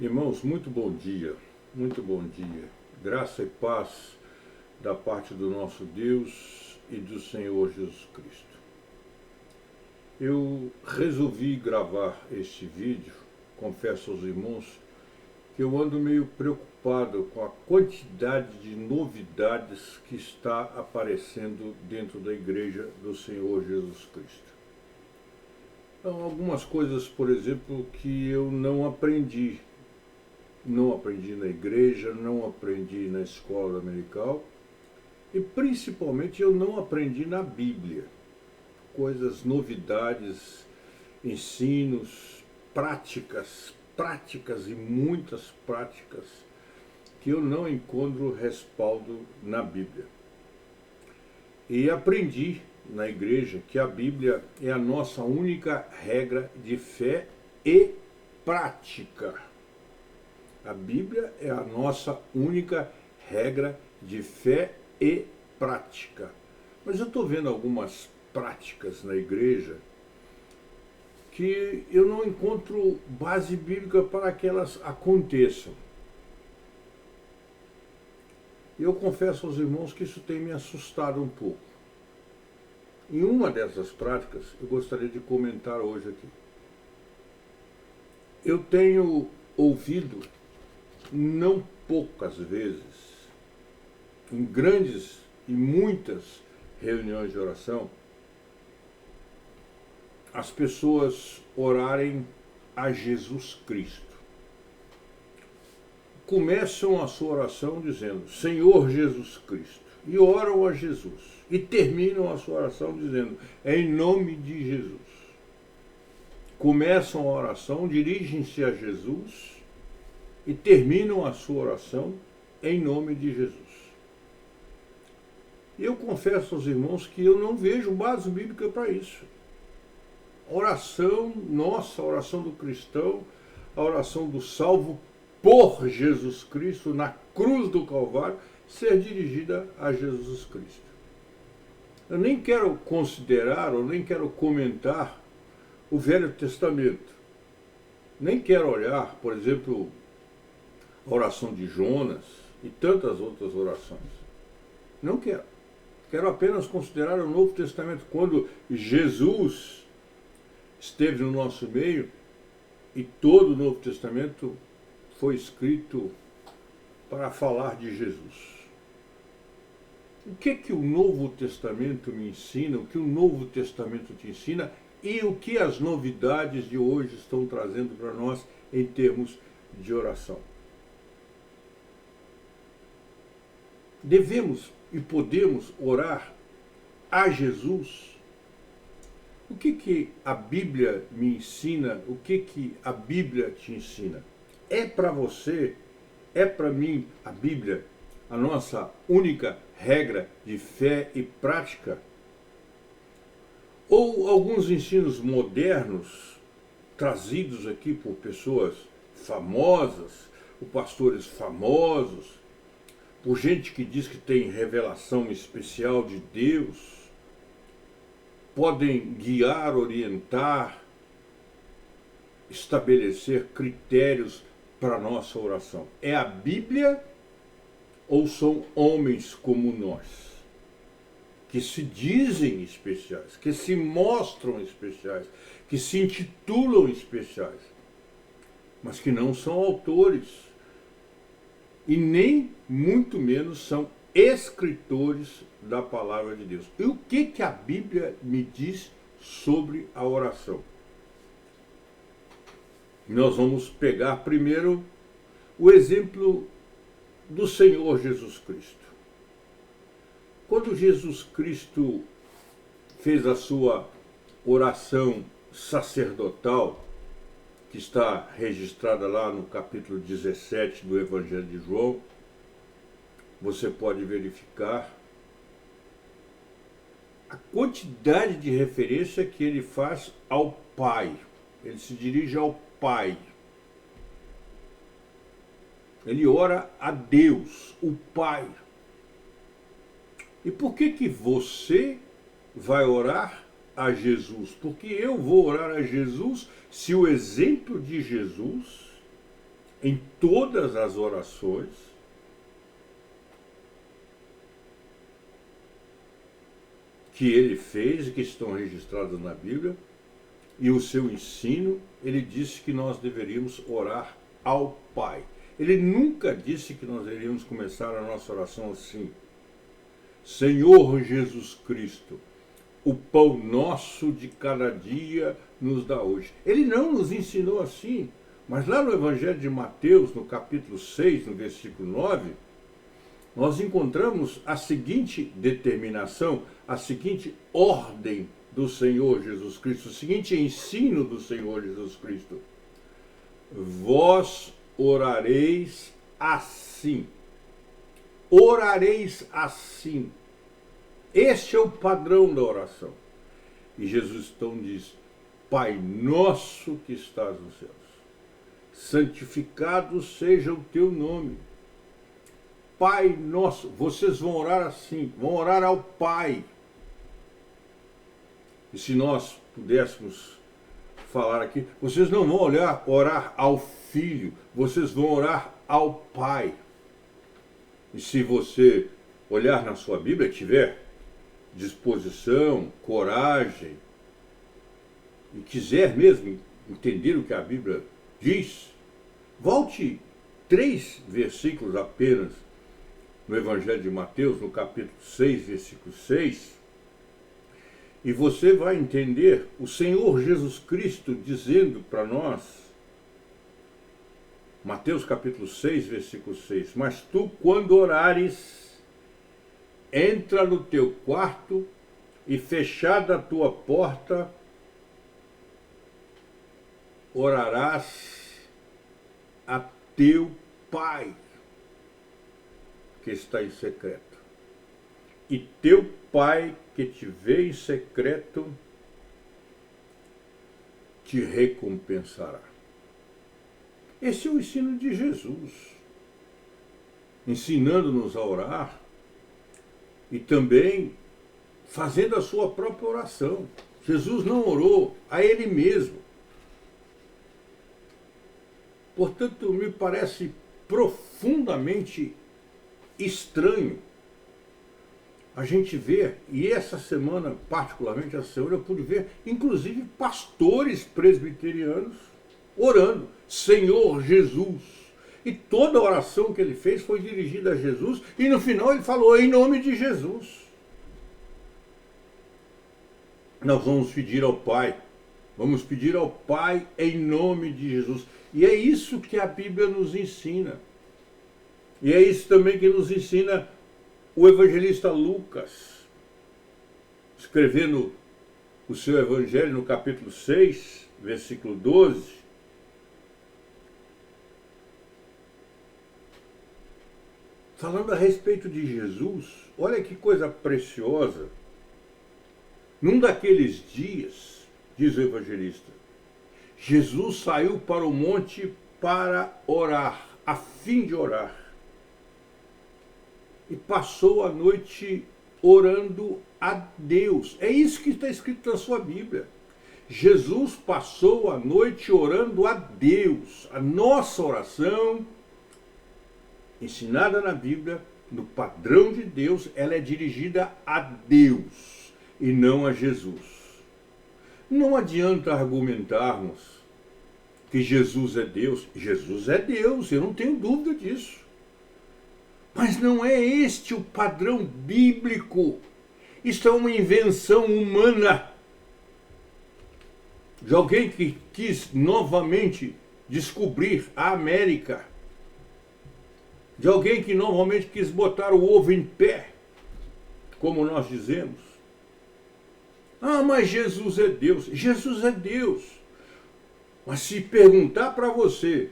Irmãos, muito bom dia, muito bom dia. Graça e paz da parte do nosso Deus e do Senhor Jesus Cristo. Eu resolvi gravar este vídeo, confesso aos irmãos, que eu ando meio preocupado com a quantidade de novidades que está aparecendo dentro da igreja do Senhor Jesus Cristo. Então, algumas coisas, por exemplo, que eu não aprendi na igreja, não aprendi na escola dominical e principalmente eu não aprendi na Bíblia. Coisas, novidades, ensinos, práticas e muitas práticas que eu não encontro respaldo na Bíblia. E aprendi na igreja que a Bíblia é a nossa única regra de fé e prática. A Bíblia é a nossa única regra de fé e prática. Mas eu estou vendo algumas práticas na igreja que eu não encontro base bíblica para que elas aconteçam. E eu confesso aos irmãos que isso tem me assustado um pouco. Em uma dessas práticas, eu gostaria de comentar hoje aqui. Eu tenho ouvido, não poucas vezes, em grandes e muitas reuniões de oração, as pessoas orarem a Jesus Cristo. Começam a sua oração dizendo, Senhor Jesus Cristo, e oram a Jesus. E terminam a sua oração dizendo, em nome de Jesus. Começam a oração, dirigem-se a Jesus e terminam a sua oração em nome de Jesus. E eu confesso aos irmãos que eu não vejo base bíblica para isso. A oração nossa, a oração do cristão, a oração do salvo por Jesus Cristo na cruz do Calvário, ser dirigida a Jesus Cristo. Eu nem quero considerar ou nem quero comentar o Velho Testamento. Nem quero olhar, por exemplo, a oração de Jonas e tantas outras orações. Não quero. Quero apenas considerar o Novo Testamento, quando Jesus esteve no nosso meio e todo o Novo Testamento foi escrito para falar de Jesus. O que o Novo Testamento me ensina, o que o Novo Testamento te ensina e o que as novidades de hoje estão trazendo para nós em termos de oração. Devemos e podemos orar a Jesus. O que a Bíblia me ensina, o que a Bíblia te ensina? É para você, é para mim a Bíblia a nossa única regra de fé e prática? Ou alguns ensinos modernos, trazidos aqui por pessoas famosas, por pastores famosos, por gente que diz que tem revelação especial de Deus, podem guiar, orientar, estabelecer critérios para a nossa oração. É a Bíblia ou são homens como nós, que se dizem especiais, que se mostram especiais, que se intitulam especiais, mas que não são autores e nem muito menos são escritores da palavra de Deus? E o que a Bíblia me diz sobre a oração? Nós vamos pegar primeiro o exemplo do Senhor Jesus Cristo. Quando Jesus Cristo fez a sua oração sacerdotal, que está registrada lá no capítulo 17 do Evangelho de João, você pode verificar a quantidade de referência que ele faz ao Pai. Ele se dirige ao Pai. Ele ora a Deus, o Pai. E por que você vai orar a Jesus? Porque eu vou orar a Jesus se o exemplo de Jesus em todas as orações que ele fez e que estão registradas na Bíblia, e o seu ensino, ele disse que nós deveríamos orar ao Pai. Ele nunca disse que nós deveríamos começar a nossa oração assim: Senhor Jesus Cristo, o pão nosso de cada dia nos dá hoje. Ele não nos ensinou assim, mas lá no Evangelho de Mateus, no capítulo 6, no versículo 9, nós encontramos a seguinte determinação, a seguinte ordem do Senhor Jesus Cristo, o seguinte ensino do Senhor Jesus Cristo: vós orareis assim. Orareis assim. Este é o padrão da oração. E Jesus então diz: Pai nosso que estás nos céus, santificado seja o teu nome. Pai nosso, vocês vão orar assim, vão orar ao Pai. E se nós pudéssemos falar aqui, vocês não vão orar ao Filho, vocês vão orar ao Pai. E se você olhar na sua Bíblia, tiver disposição, coragem, e quiser mesmo entender o que a Bíblia diz, volte 3 versículos apenas no Evangelho de Mateus, no capítulo 6, versículo 6, e você vai entender o Senhor Jesus Cristo dizendo para nós, Mateus capítulo 6, versículo 6, mas tu, quando orares, entra no teu quarto e, fechada a tua porta, orarás a teu Pai que está em secreto. E teu Pai que te vê em secreto te recompensará. Esse é o ensino de Jesus, ensinando-nos a orar e também fazendo a sua própria oração. Jesus não orou a ele mesmo. Portanto, me parece profundamente estranho a gente ver, e essa semana, particularmente essa semana, eu pude ver, inclusive, pastores presbiterianos orando, Senhor Jesus. E toda a oração que ele fez foi dirigida a Jesus, e no final ele falou, em nome de Jesus. Nós vamos pedir ao Pai em nome de Jesus. E é isso que a Bíblia nos ensina. E é isso também que nos ensina o evangelista Lucas, escrevendo o seu evangelho no capítulo 6, versículo 12. Falando a respeito de Jesus, olha que coisa preciosa. Num daqueles dias, diz o evangelista, Jesus saiu para o monte para orar, a fim de orar. E passou a noite orando a Deus. É isso que está escrito na sua Bíblia. Jesus passou a noite orando a Deus. A nossa oração, ensinada na Bíblia, no padrão de Deus, ela é dirigida a Deus e não a Jesus. Não adianta argumentarmos que Jesus é Deus. Jesus é Deus, eu não tenho dúvida disso. Mas não é este o padrão bíblico. Isto é uma invenção humana de alguém que quis novamente descobrir a América, de alguém que novamente quis botar o ovo em pé, como nós dizemos. Ah, mas Jesus é Deus. Jesus é Deus. Mas se perguntar para você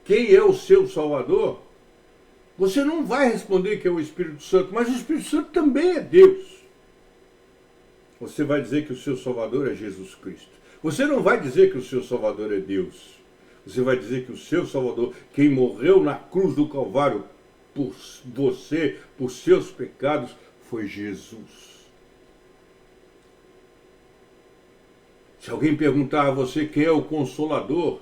quem é o seu Salvador, você não vai responder que é o Espírito Santo, mas o Espírito Santo também é Deus. Você vai dizer que o seu Salvador é Jesus Cristo. Você não vai dizer que o seu Salvador é Deus. Você vai dizer que o seu Salvador, quem morreu na cruz do Calvário por você, por seus pecados, foi Jesus. Se alguém perguntar a você quem é o Consolador,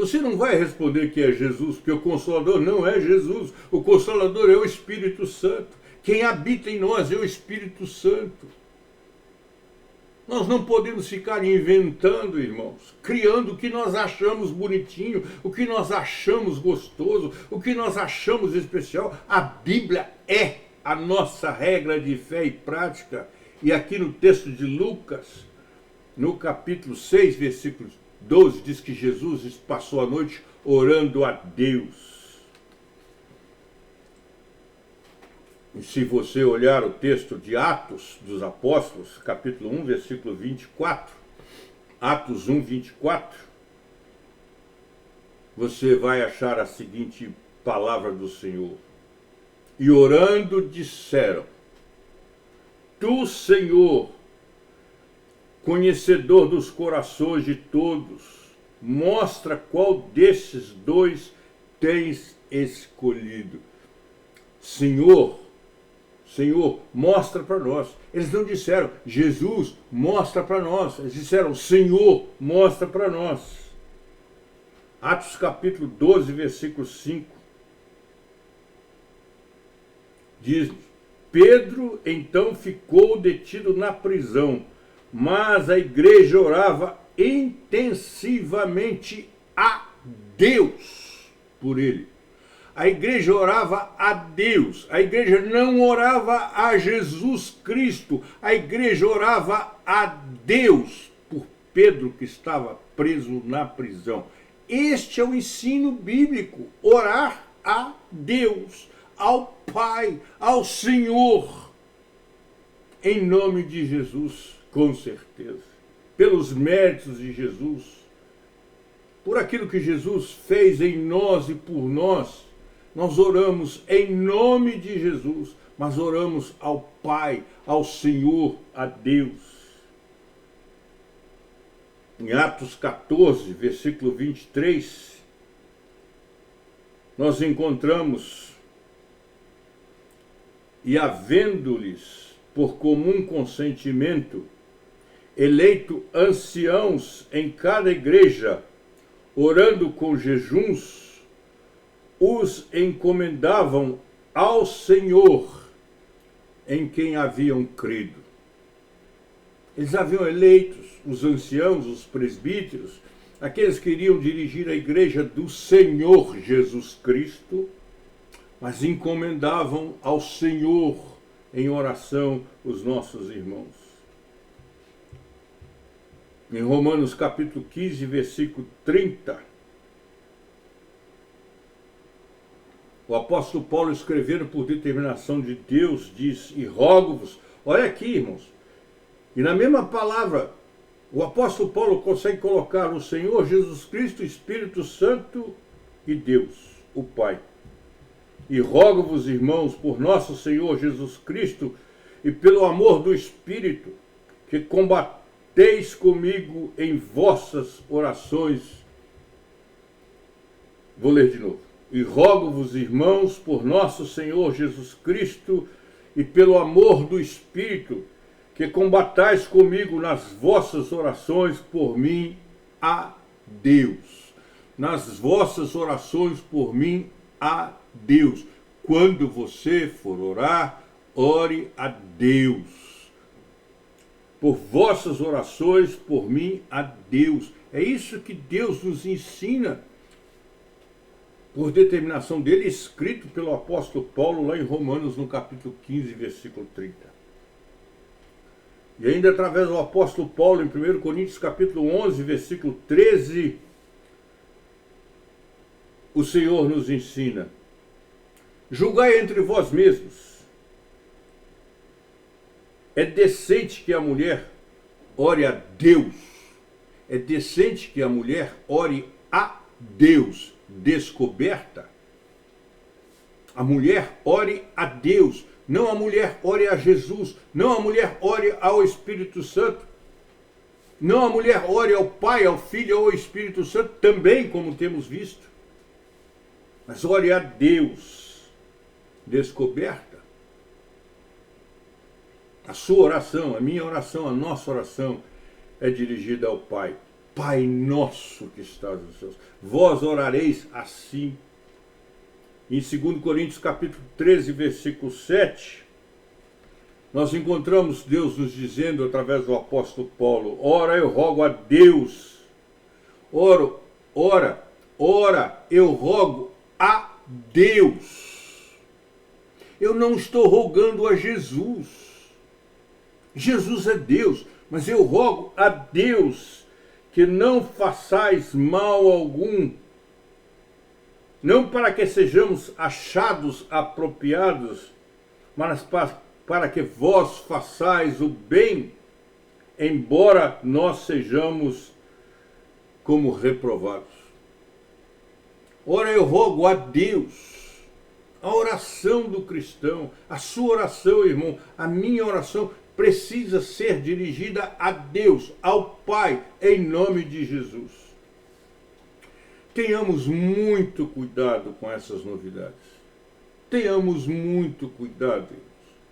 Você não vai responder que é Jesus, porque o Consolador não é Jesus. O Consolador é o Espírito Santo. Quem habita em nós é o Espírito Santo. Nós não podemos ficar inventando, irmãos, criando o que nós achamos bonitinho, o que nós achamos gostoso, o que nós achamos especial. A Bíblia é a nossa regra de fé e prática. E aqui no texto de Lucas, no capítulo 6, versículo 12, diz que Jesus passou a noite orando a Deus. E se você olhar o texto de Atos dos Apóstolos, capítulo 1, versículo 24, Atos 1, 24, você vai achar a seguinte palavra do Senhor. E orando disseram: Tu, Senhor, conhecedor dos corações de todos, mostra qual desses dois tens escolhido. Senhor, mostra para nós. Eles não disseram, Jesus, mostra para nós. Eles disseram, Senhor, mostra para nós. Atos capítulo 12, versículo 5. Diz: Pedro então ficou detido na prisão, mas a igreja orava intensivamente a Deus por ele. A igreja orava a Deus. A igreja não orava a Jesus Cristo. A igreja orava a Deus por Pedro, que estava preso na prisão. Este é o ensino bíblico. Orar a Deus, ao Pai, ao Senhor. Em nome de Jesus, com certeza. Pelos méritos de Jesus. Por aquilo que Jesus fez em nós e por nós. Nós oramos em nome de Jesus, mas oramos ao Pai, ao Senhor, a Deus. Em Atos 14, versículo 23, nós encontramos: E havendo-lhes por comum consentimento eleito anciãos em cada igreja, orando com jejuns, os encomendavam ao Senhor em quem haviam crido. Eles haviam eleitos os anciãos, os presbíteros, aqueles que iriam dirigir a igreja do Senhor Jesus Cristo, mas encomendavam ao Senhor em oração os nossos irmãos. Em Romanos capítulo 15, versículo 30, o apóstolo Paulo, escrevendo por determinação de Deus, diz: E rogo-vos, olha aqui, irmãos, e na mesma palavra, o apóstolo Paulo consegue colocar o Senhor Jesus Cristo, Espírito Santo e Deus, o Pai. E rogo-vos, irmãos, por nosso Senhor Jesus Cristo e pelo amor do Espírito, que combateis comigo em vossas orações. Vou ler de novo. E rogo-vos, irmãos, por nosso Senhor Jesus Cristo e pelo amor do Espírito, que combatais comigo nas vossas orações por mim a Deus. Nas vossas orações por mim a Deus. Quando você for orar, ore a Deus. Por vossas orações por mim a Deus. É isso que Deus nos ensina, por determinação dele, escrito pelo apóstolo Paulo lá em Romanos, no capítulo 15, versículo 30. E ainda através do apóstolo Paulo, em 1 Coríntios, capítulo 11, versículo 13, o Senhor nos ensina: julgai entre vós mesmos. É decente que a mulher ore a Deus. É decente que a mulher ore a Deus. Descoberta. A mulher ore a Deus, não a mulher ore a Jesus, não a mulher ore ao Espírito Santo, não a mulher ore ao Pai, ao Filho, ao Espírito Santo, também, como temos visto, mas ore a Deus. Descoberta. A sua oração, a minha oração, a nossa oração é dirigida ao Pai. Pai nosso que estás nos céus. Vós orareis assim. Em 2 Coríntios capítulo 13, versículo 7, nós encontramos Deus nos dizendo através do apóstolo Paulo: ora, eu rogo a Deus. Ora, eu rogo a Deus. Eu não estou rogando a Jesus. Jesus é Deus, mas eu rogo a Deus que não façais mal algum, não para que sejamos achados apropriados, mas para que vós façais o bem, embora nós sejamos como reprovados. Ora, eu rogo a Deus, a oração do cristão, a sua oração, irmão, a minha oração precisa ser dirigida a Deus, ao Pai, em nome de Jesus. Tenhamos muito cuidado com essas novidades. Tenhamos muito cuidado,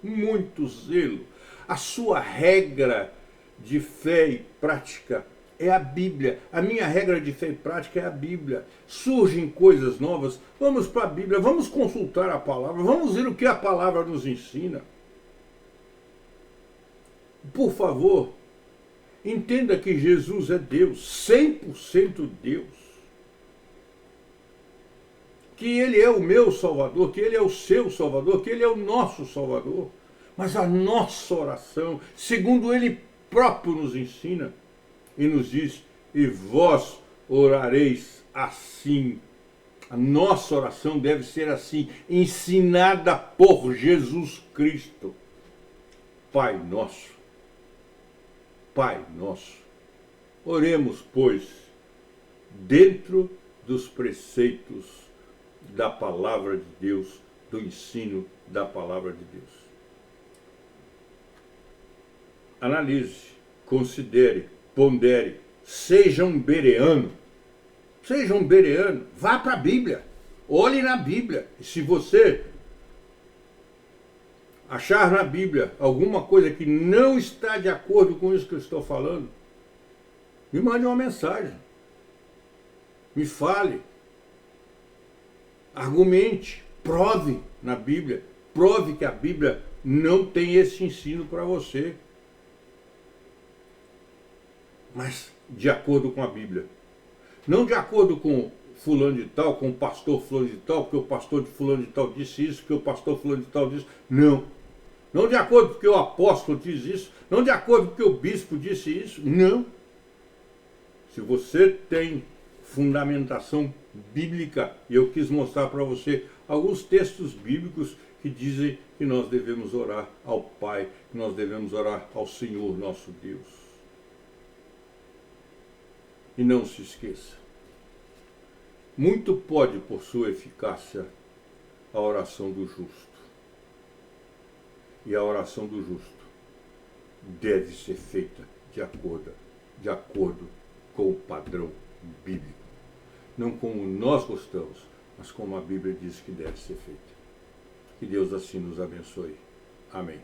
muito zelo. A sua regra de fé e prática é a Bíblia. A minha regra de fé e prática é a Bíblia. Surgem coisas novas, vamos para a Bíblia, vamos consultar a palavra, vamos ver o que a palavra nos ensina. Por favor, entenda que Jesus é Deus, 100% Deus. Que Ele é o meu Salvador, que Ele é o seu Salvador, que Ele é o nosso Salvador. Mas a nossa oração, segundo Ele próprio nos ensina, e nos diz: e vós orareis assim. A nossa oração deve ser assim, ensinada por Jesus Cristo. Pai nosso, Pai nosso. Oremos, pois, dentro dos preceitos da palavra de Deus, do ensino da palavra de Deus. Analise, considere, pondere, seja um bereano. Seja um bereano, vá para a Bíblia, olhe na Bíblia. E se você achar na Bíblia alguma coisa que não está de acordo com isso que eu estou falando, me mande uma mensagem. Me fale. Argumente, prove na Bíblia, prove que a Bíblia não tem esse ensino para você. Mas de acordo com a Bíblia. Não de acordo com fulano de tal, com o pastor fulano de tal, porque o pastor de fulano de tal disse isso, porque o pastor fulano de tal disse. Não. Não de acordo porque o apóstolo diz isso, não de acordo porque o bispo disse isso. Não. Se você tem fundamentação bíblica, e eu quis mostrar para você alguns textos bíblicos que dizem que nós devemos orar ao Pai, que nós devemos orar ao Senhor nosso Deus. E não se esqueça, muito pode por sua eficácia a oração do justo. E a oração do justo deve ser feita de acordo com o padrão bíblico. Não como nós gostamos, mas como a Bíblia diz que deve ser feita. Que Deus assim nos abençoe. Amém.